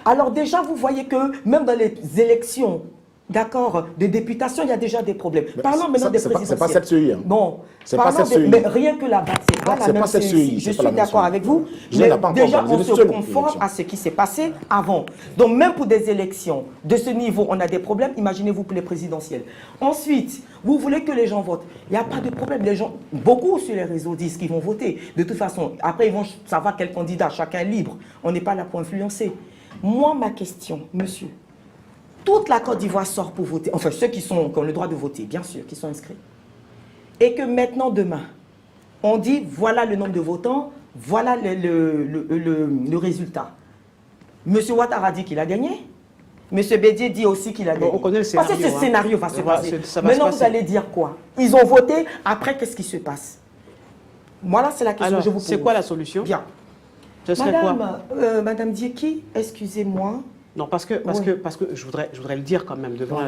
Alors déjà, vous voyez que même dans les élections, d'accord, de députation, il y a déjà des problèmes. Parlons maintenant des présidentielles. C'est pas cette CEI. Hein. Bon, C'est pas cette CEI. mais rien que là-bas, c'est pas la même cette CEI. CEI. Je suis d'accord avec vous. Je Mais n'ai pas encore déjà, organisé on de se seule conforme élection. à ce qui s'est passé avant. Donc même pour des élections de ce niveau, on a des problèmes. Imaginez-vous pour les présidentielles. Ensuite, vous voulez que les gens votent. Il n'y a pas de problème. Les gens, beaucoup sur les réseaux disent qu'ils vont voter. De toute façon, après, ils vont savoir quel candidat. Chacun est libre. On n'est pas là pour influencer. Moi, ma question, monsieur, toute la Côte d'Ivoire sort pour voter. Enfin, ceux qui ont le droit de voter, bien sûr, qui sont inscrits. Et que maintenant, demain, on dit, voilà le nombre de votants, voilà le résultat. Monsieur Ouattara dit qu'il a gagné. Monsieur Bédier dit aussi qu'il a gagné. On connaît le scénario. Parce que ce scénario va se passer. Ça va Maintenant, se vous passer. allez dire quoi? Ils ont voté, après, qu'est-ce qui se passe? Voilà, c'est la question Alors, que je vous pose. c'est quoi la solution? Bien. Ce serait quoi? Madame Dieki, excusez-moi. Non, parce que je voudrais le dire quand même devant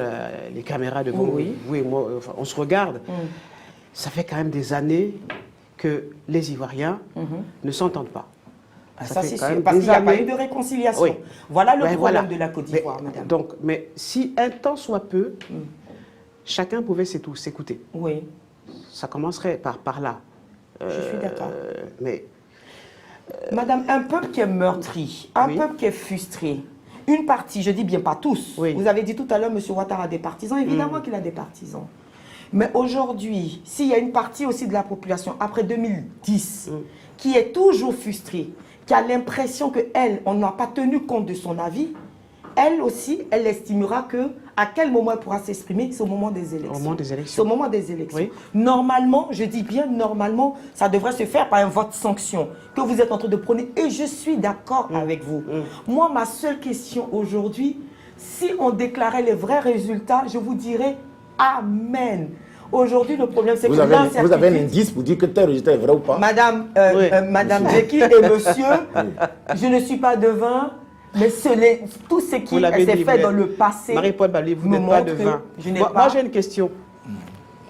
les caméras, devant vous et moi, enfin, on se regarde. Ça fait quand même des années que les Ivoiriens ne s'entendent pas. Ça, fait c'est quand sûr, même parce des qu'il n'y a pas années. eu de réconciliation. Oui. Voilà le Ben problème voilà. de la Côte d'Ivoire, madame. Mais si un temps soit peu, chacun pouvait s'écouter. Oui, Ça commencerait par là. je suis d'accord. Mais Madame, un peuple qui est meurtri, un Oui. peuple qui est frustré, une partie, je dis bien pas tous. Oui. Vous avez dit tout à l'heure, M. Ouattara a des partisans. Évidemment qu'il a des partisans. Mais aujourd'hui, s'il y a une partie aussi de la population, après 2010, qui est toujours frustrée, qui a l'impression qu'elle, on n'a pas tenu compte de son avis, elle aussi, elle estimera que à quel moment elle pourra s'exprimer, c'est au moment des élections. Au moment des C'est élections. au moment des élections. Oui. Normalement, je dis bien normalement, ça devrait se faire par un vote sanction que vous êtes en train de prôner. Et je suis d'accord avec vous. Moi, ma seule question aujourd'hui, si on déclarait les vrais résultats, je vous dirais Amen. Aujourd'hui, le problème, c'est que Vous avez un l'incertitude... indice pour dire que tel résultat est vrai ou pas? Madame, Oui. Madame Jackie et monsieur, je ne suis pas devin, mais tout ce qui Vous l'avez s'est dit, fait vous dans êtes- le passé Marie-Paul Babli, vous me n'êtes pas montre que devin. je n'ai Moi, pas j'ai une question.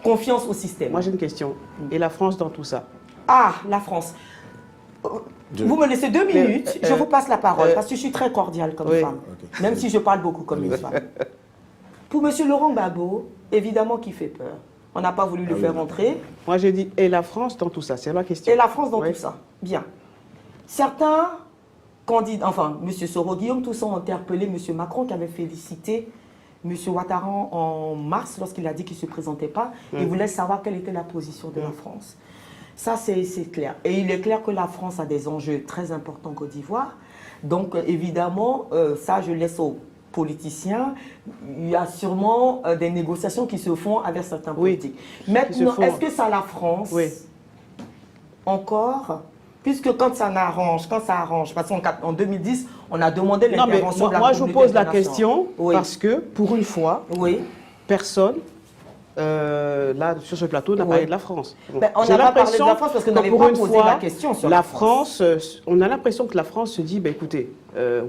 confiance au système. Moi, j'ai une question. Et la France dans tout ça? Ah, la France. Vous me laissez 2 minutes, je vous passe la parole, parce que je suis très cordiale comme Oui. femme, même si je parle beaucoup comme une femme. Pour M. Laurent Gbagbo, évidemment qu'il fait peur. On n'a pas voulu le faire rentrer. Moi, j'ai dit, et la France dans tout ça? C'est ma question. Et la France dans Oui. tout ça. Bien. Certains candidats, enfin, M. Soro Guillaume, tous ont interpellé M. Macron qui avait félicité M. Ouattara en mars lorsqu'il a dit qu'il ne se présentait pas. Il voulait savoir quelle était la position de la France. Ça, c'est clair. Et il est clair que la France a des enjeux très importants en Côte d'Ivoire. Donc, évidemment, ça, je laisse aux politiciens. Il y a sûrement des négociations qui se font avec certains politiques. Maintenant, font. est-ce que ça la France encore, puisque quand ça arrange, parce qu'en 2010, on a demandé Non, mais l'intervention de la moi, je vous communauté pose la internationale. question parce que, pour une fois, Oui. personne, là, sur ce plateau, n'a parlé de la France. Ben, on J'ai n'a pas parlé de l'impression la France parce qu'on que n'avait pour pas une posé fois, la question sur la la France, on a l'impression que la France se dit, ben, écoutez,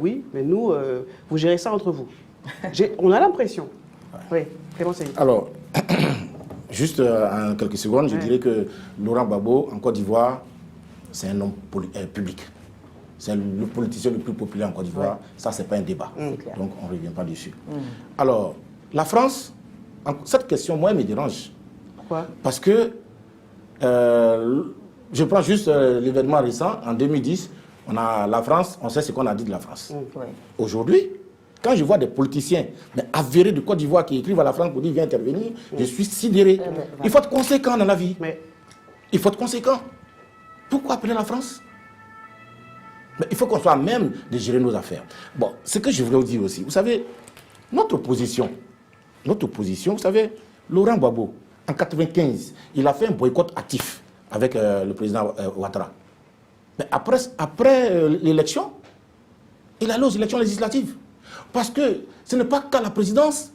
oui, mais nous, vous gérez ça entre vous. On a l'impression. Oui, Clément Seyni. Alors, juste en quelques secondes, je dirais que Laurent Gbagbo, en Côte d'Ivoire, c'est un homme public. C'est le politicien le plus populaire en Côte d'Ivoire. Ça, ce n'est pas un débat. Donc, on ne revient pas dessus. Alors, la France, cette question, moi, elle me dérange. Pourquoi? Parce que, je prends juste l'événement récent, en 2010, la France, on sait ce qu'on a dit de la France. Oui. Aujourd'hui, quand je vois des politiciens avérés de Côte d'Ivoire qui écrivent à la France pour dire viens intervenir, je suis sidéré. Il faut être conséquent dans la vie. Mais Il faut être conséquent. Pourquoi appeler la France? Mais il faut qu'on soit à même de gérer nos affaires. Bon, ce que je voulais vous dire aussi, vous savez, notre opposition, vous savez, Laurent Gbagbo, en 1995, il a fait un boycott actif avec le président Ouattara. Mais après l'élection, il est allé aux élections législatives. Parce que ce n'est pas qu'à la présidence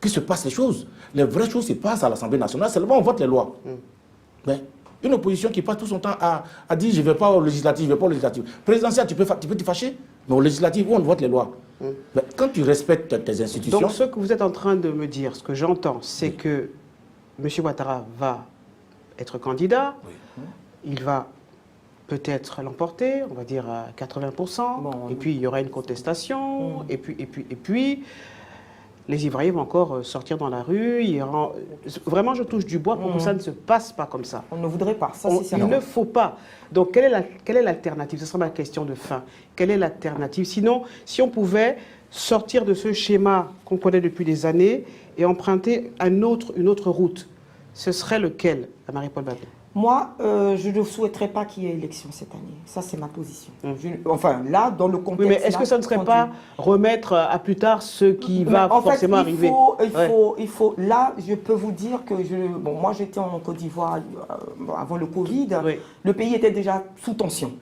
que se passent les choses. Les vraies choses se passent à l'Assemblée nationale, seulement on vote les lois. Mais une opposition qui passe tout son temps à dire je ne vais pas au législatif, je ne vais pas au législatif. Présidentiel, tu peux te fâcher, mais au législatif, où on vote les lois. Mais quand tu respectes tes institutions... donc, ce que vous êtes en train de me dire, ce que j'entends, c'est que M. Ouattara va être candidat, il va peut-être l'emporter, on va dire à 80%, et puis il y aura une contestation, et puis les Ivoiriens vont encore sortir dans la rue. Vraiment, je touche du bois pour que ça ne se passe pas comme ça. On ne voudrait pas, ça c'est Il certain. ne faut pas. Donc, quelle est l'alternative? Ce sera ma question de fin. Quelle est l'alternative? Sinon, si on pouvait sortir de ce schéma qu'on connaît depuis des années et emprunter une autre route, ce serait lequel, Marie-Paul Babli? Moi, je ne souhaiterais pas qu'il y ait élection cette année. Ça, c'est ma position. Enfin, là, dans le contexte... Oui, mais est-ce que ça ne serait pas remettre à plus tard ce qui va forcément arriver? Il faut... Là, je peux vous dire que... moi, j'étais en Côte d'Ivoire avant le Covid. Oui. Le pays était déjà sous tension.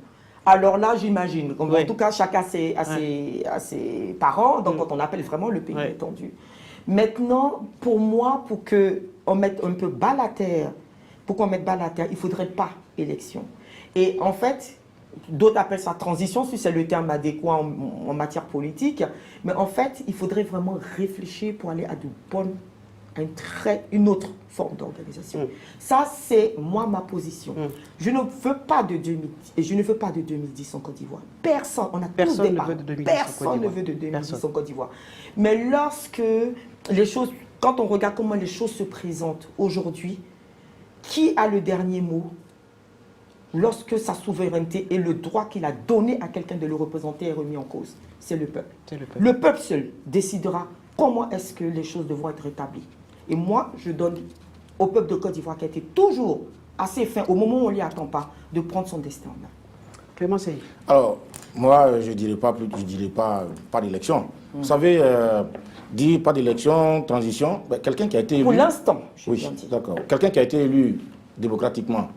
Alors là, j'imagine. En tout cas, chacun a ses parents. Donc, quand on appelle vraiment, le pays est tendu. Maintenant, pour moi, pour qu'on mette un peu bas la terre, pourquoi mettre bas la terre? Il ne faudrait pas élection. Et en fait, d'autres appellent ça transition, si c'est le terme adéquat en matière politique. Mais en fait, il faudrait vraiment réfléchir pour aller à une autre forme d'organisation. Ça, c'est moi ma position. Je ne veux pas de 2010 et je ne veux pas de 2010 en Côte d'Ivoire. Personne, on a tous des débats. Personne ne veut de 2010 en Côte d'Ivoire. Mais lorsque les choses, quand on regarde comment les choses se présentent aujourd'hui, qui a le dernier mot lorsque sa souveraineté et le droit qu'il a donné à quelqu'un de le représenter est remis en cause? C'est le peuple. Le peuple seul décidera comment est-ce que les choses devront être rétablies. Et moi, je donne au peuple de Côte d'Ivoire qui a été toujours assez fin, au moment où on ne l'y attend pas, de prendre son destin en main. Clément Seyni. Alors, Moi, je ne dirais pas pas d'élection. Vous savez, dire pas d'élection, transition, ben, quelqu'un qui a été élu... Pour l'instant, je oui, viens de dire. d'accord. Quelqu'un qui a été élu démocratiquement,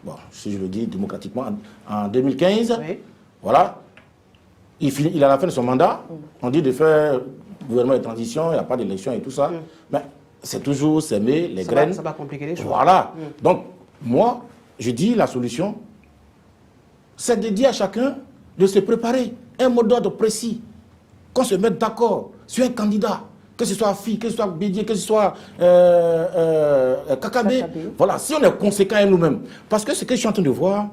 bon, si je le dis démocratiquement, en 2015, Oui. voilà, il a la fin de son mandat, on dit de faire gouvernement de transition, il n'y a pas d'élection et tout ça, mais c'est toujours s'aimer les graines. Ça va compliquer les choses. Voilà. Donc, moi, je dis la solution, c'est de dire à chacun de se préparer un mot d'ordre précis, qu'on se mette d'accord sur un candidat, que ce soit Fi, que ce soit Bédié, que ce soit Kakabé. Voilà, si on est conséquent à nous-mêmes. Parce que ce que je suis en train de voir,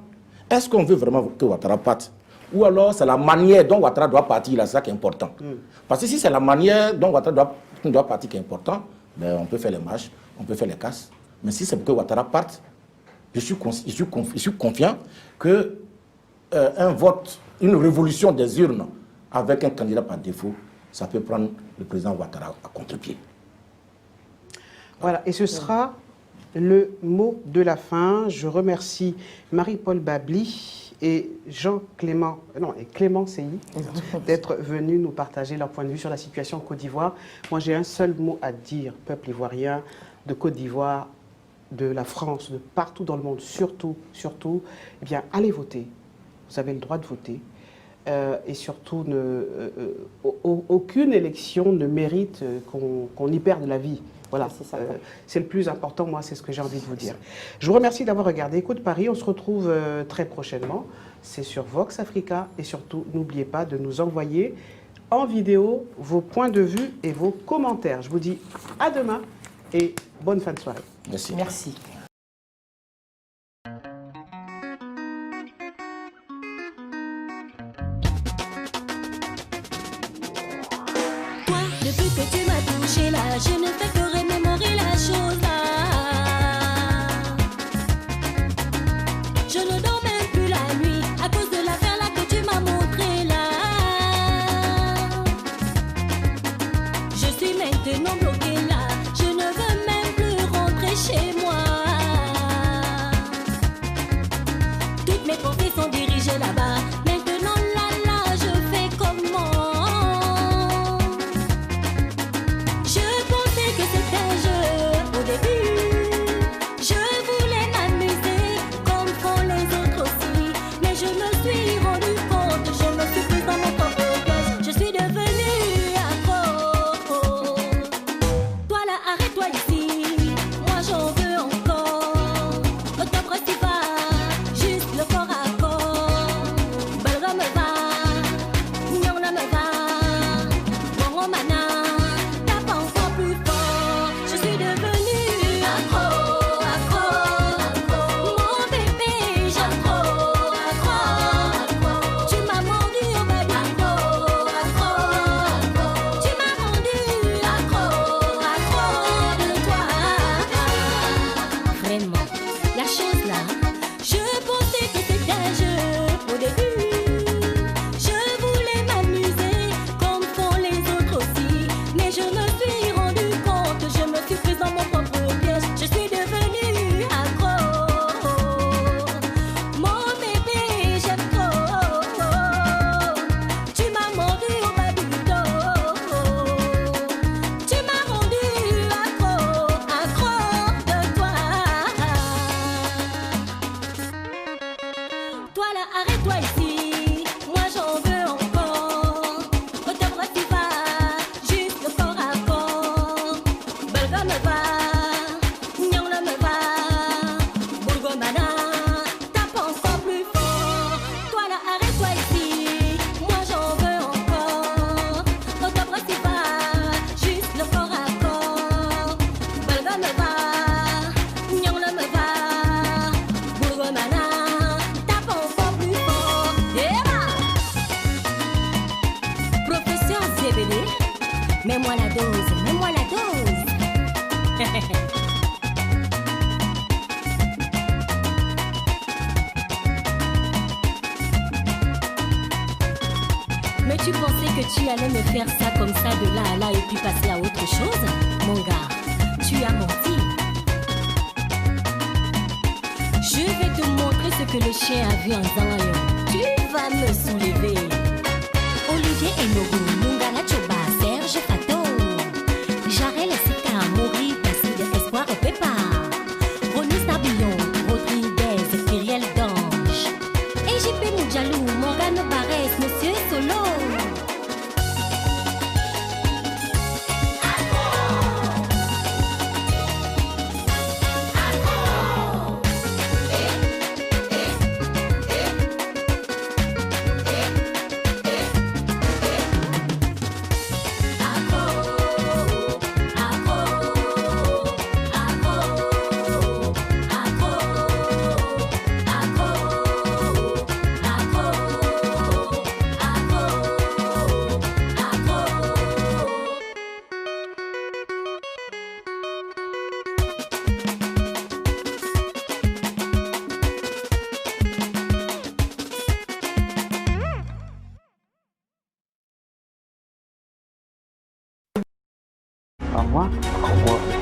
est-ce qu'on veut vraiment que Ouattara parte? Ou alors c'est la manière dont Ouattara doit partir, là, c'est ça qui est important. Parce que si c'est la manière dont Ouattara doit partir qui est important, ben, on peut faire les marches, on peut faire les casses. Mais si c'est pour que Ouattara parte, je suis confiant que un vote, une révolution des urnes avec un candidat par défaut, ça peut prendre le président Ouattara à contre-pied. Voilà, et ce sera le mot de la fin. Je remercie Marie-Paul Babli et Clément Seyi d'être venus nous partager leur point de vue sur la situation en Côte d'Ivoire. Moi, j'ai un seul mot à dire, peuple ivoirien de Côte d'Ivoire, de la France, de partout dans le monde, surtout, eh bien, allez voter. Vous avez le droit de voter. Et surtout, aucune élection ne mérite qu'on y perde la vie. Voilà, c'est le plus important, moi, c'est ce que j'ai envie de vous dire. Je vous remercie d'avoir regardé Écho de Paris. On se retrouve très prochainement. C'est sur Vox Africa. Et surtout, n'oubliez pas de nous envoyer en vidéo vos points de vue et vos commentaires. Je vous dis à demain et bonne fin de soirée. Merci. Merci. Depuis que tu m'as touché là, je ne fais que remémorer la chose là. Je ne dors même plus la nuit à cause de l'affaire là que tu m'as montré là. Je suis maintenant bloquée là, je ne veux même plus rentrer chez moi. Toutes mes pensées sont dirigées là-bas. Maintenant là, je fais comment? Mets-moi la dose, mets-moi la dose. Mais tu pensais que tu allais me faire ça comme ça de là à là et puis passer à autre chose? Mon gars, tu as menti. Je vais te montrer ce que le chien a vu en Zanayon. Tu va me soulever. Olivier Enogo, Mungala Choba, Serge Fato, Jarel Sika, Maurice, Placide, Espoir Pepa, Ronis Nabillon, Rodriguez, Kyriel Dange, EJP Moudjalou, Morgane Barès, Monsieur Solo. Au revoir. Au revoir.